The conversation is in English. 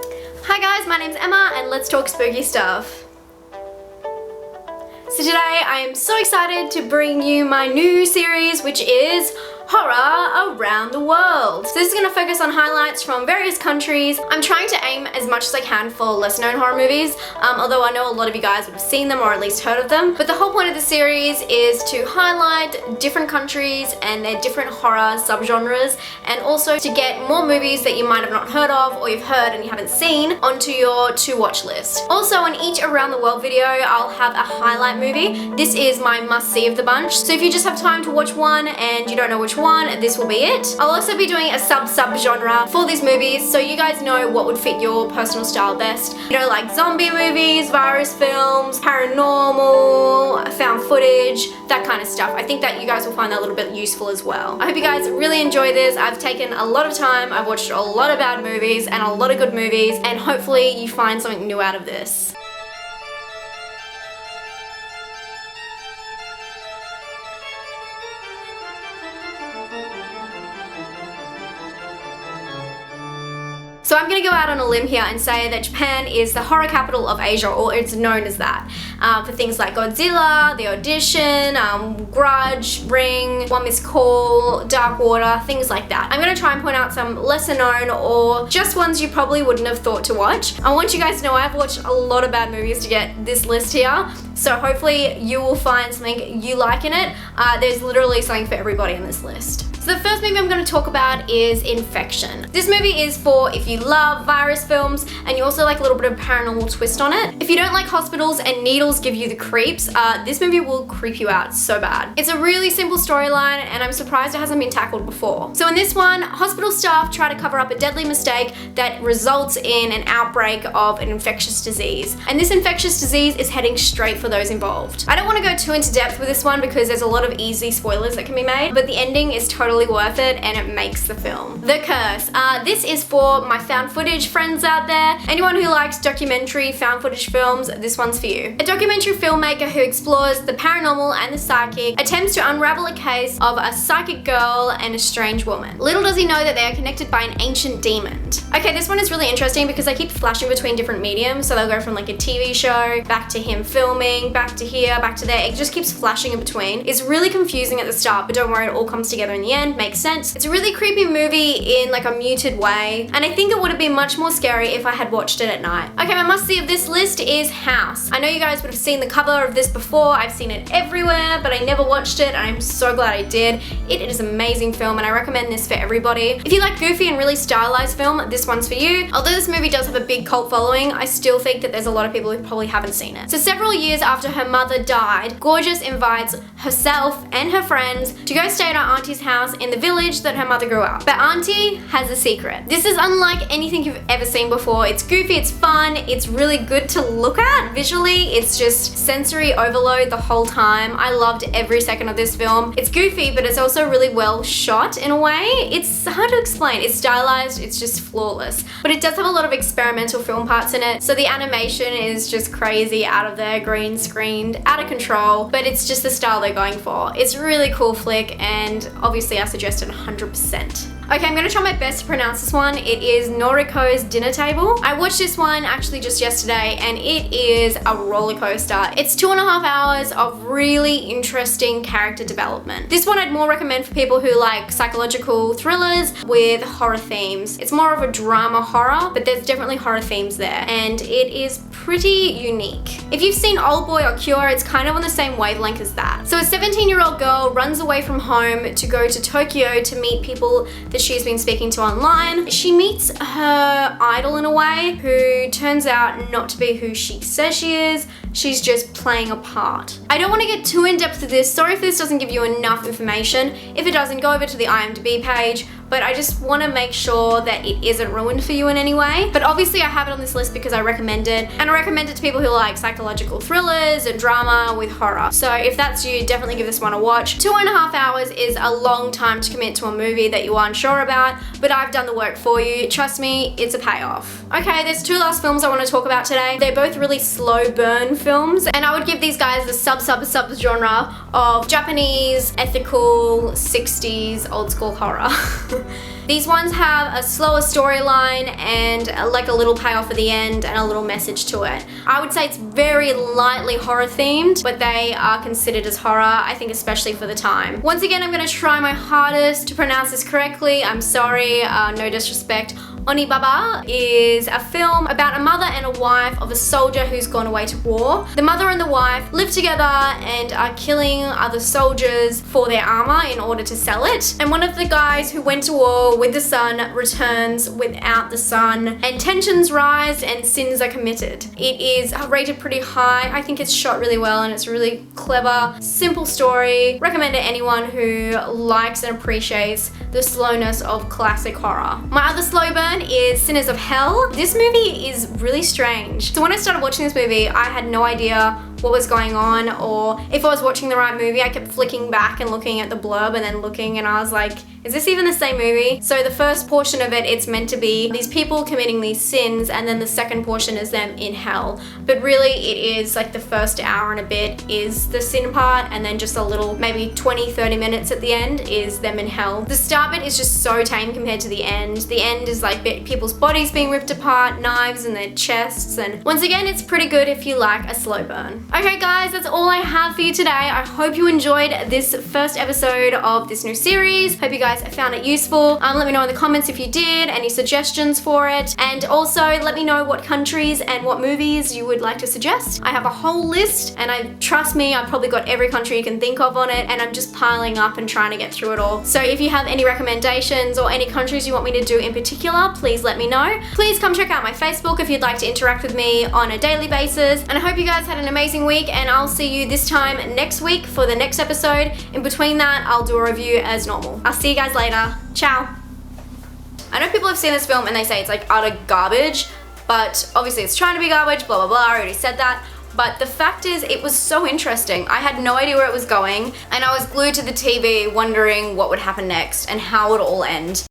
Hi guys, my name's Emma and let's talk spooky stuff. So today I am so excited to bring you my new series, which is Horror Around the World. So this is going to focus on highlights from various countries. I'm trying to aim as much as I can for lesser known horror movies, although I know a lot of you guys would have seen them or at least heard of them. But the whole point of the series is to highlight different countries and their different horror subgenres, and also to get more movies that you might have not heard of or you've heard and you haven't seen onto your to-watch list. Also, in each Around the World video, I'll have a highlight movie. This is my must-see of the bunch. So if you just have time to watch one and you don't know which one, this will be it. I'll also be doing a sub-genre for these movies, so you guys know what would fit your personal style best. You know, like zombie movies, virus films, paranormal, found footage, that kind of stuff. I think that you guys will find that a little bit useful as well. I hope you guys really enjoy this. I've taken a lot of time, I've watched a lot of bad movies and a lot of good movies, and hopefully you find something new out of this. So I'm gonna go out on a limb here and say that Japan is the horror capital of Asia, or it's known as that, for things like Godzilla, The Audition, Grudge, Ring, One Missed Call, Dark Water, things like that. I'm gonna try and point out some lesser known or just ones you probably wouldn't have thought to watch. I want you guys to know I've watched a lot of bad movies to get this list here, so hopefully you will find something you like in it. There's literally something for everybody in this list. So the first movie I'm going to talk about is Infection. This movie is for if you love virus films and you also like a little bit of paranormal twist on it. If you don't like hospitals and needles give you the creeps, this movie will creep you out so bad. It's a really simple storyline and I'm surprised it hasn't been tackled before. So in this one, hospital staff try to cover up a deadly mistake that results in an outbreak of an infectious disease. And this infectious disease is heading straight for those involved. I don't want to go too into depth with this one because there's a lot of easy spoilers that can be made, but the ending is totally worth it and it makes the film. The Curse. This is for my found footage friends out there. Anyone who likes documentary found footage films, this one's for you. A documentary filmmaker who explores the paranormal and the psychic attempts to unravel a case of a psychic girl and a strange woman. Little does he know that they are connected by an ancient demon. Okay, this one is really interesting because they keep flashing between different mediums, so they'll go from like a TV show, back to him filming, back to here, back to there. It just keeps flashing in between. It's really confusing at the start, but don't worry, it all comes together in the end. Makes sense. It's a really creepy movie in like a muted way, and I think it would have been much more scary if I had watched it at night. Okay, my must-see of this list is House. I know you guys would have seen the cover of this before. I've seen it everywhere, but I never watched it, and I'm so glad I did. It is an amazing film, and I recommend this for everybody. If you like goofy and really stylized film, this one's for you. Although this movie does have a big cult following, I still think that there's a lot of people who probably haven't seen it. So several years after her mother died, Gorgeous invites herself and her friends to go stay at her auntie's house in the village that her mother grew up. But Auntie has a secret. This is unlike anything you've ever seen before. It's goofy, it's fun, it's really good to look at visually. It's just sensory overload the whole time. I loved every second of this film. It's goofy, but it's also really well shot in a way. It's hard to explain. It's stylized, it's just flawless. But it does have a lot of experimental film parts in it, so the animation is just crazy, out of there, green screened, out of control, but it's just the style they're going for. It's a really cool flick, and obviously I suggest it 100%. Okay, I'm gonna try my best to pronounce this one. It is Noriko's Dinner Table. I watched this one actually just yesterday, and it is a roller coaster. It's 2.5 hours of really interesting character development. This one I'd more recommend for people who like psychological thrillers with horror themes. It's more of a drama horror, but there's definitely horror themes there, and it is pretty unique. If you've seen Old Boy or Cure, it's kind of on the same wavelength as that. So a 17-year-old girl runs away from home to go to Tokyo to meet people that she's been speaking to online. She meets her idol in a way, who turns out not to be who she says she is. She's just playing a part. I don't want to get too in depth with this. Sorry if this doesn't give you enough information. If it doesn't, go over to the IMDb page. But I just want to make sure that it isn't ruined for you in any way. But obviously I have it on this list because I recommend it, and I recommend it to people who like psychological thrillers and drama with horror. So if that's you, definitely give this one a watch. 2.5 hours is a long time to commit to a movie that you are unsure about, but I've done the work for you. Trust me, it's a payoff. Okay, there's two last films I want to talk about today. They're both really slow burn films, and I would give these guys the sub genre of Japanese, ethical, 60s, old school horror. These ones have a slower storyline and like a little payoff at the end and a little message to it. I would say it's very lightly horror themed, but they are considered as horror, I think, especially for the time. Once again, I'm gonna try my hardest to pronounce this correctly. I'm sorry, no disrespect. Onibaba is a film about a mother and a wife of a soldier who's gone away to war. The mother and the wife live together and are killing other soldiers for their armor in order to sell it. And one of the guys who went to war with the son returns without the son, and tensions rise and sins are committed. It is rated pretty high. I think it's shot really well and it's really clever, simple story. Recommend it to anyone who likes and appreciates the slowness of classic horror. My other slow burn is Sinners of Hell. This movie is really strange. So when I started watching this movie, I had no idea what was going on or if I was watching the right movie. I kept flicking back and looking at the blurb and then looking, and I was like, is this even the same movie? So the first portion of it, it's meant to be these people committing these sins, and then the second portion is them in hell. But really it is like the first hour and a bit is the sin part, and then just a little, maybe 20-30 minutes at the end is them in hell. The start bit is just so tame compared to the end. The end is like people's bodies being ripped apart, knives in their chests, and once again, it's pretty good if you like a slow burn. Okay guys, that's all I have for you today. I hope you enjoyed this first episode of this new series. Hope you guys found it useful. Let me know in the comments if you did, any suggestions for it, and also let me know what countries and what movies you would like to suggest. I have a whole list, and trust me, I've probably got every country you can think of on it, and I'm just piling up and trying to get through it all. So if you have any recommendations or any countries you want me to do in particular, please let me know. Please come check out my Facebook if you'd like to interact with me on a daily basis, and I hope you guys had an amazing week, and I'll see you this time next week for the next episode. In between that, I'll do a review as normal. I'll see you guys later. Ciao. I know people have seen this film and they say it's like utter garbage, but obviously it's trying to be garbage, blah blah blah, I already said that. But the fact is, it was so interesting. I had no idea where it was going, and I was glued to the TV wondering what would happen next and how it would all end.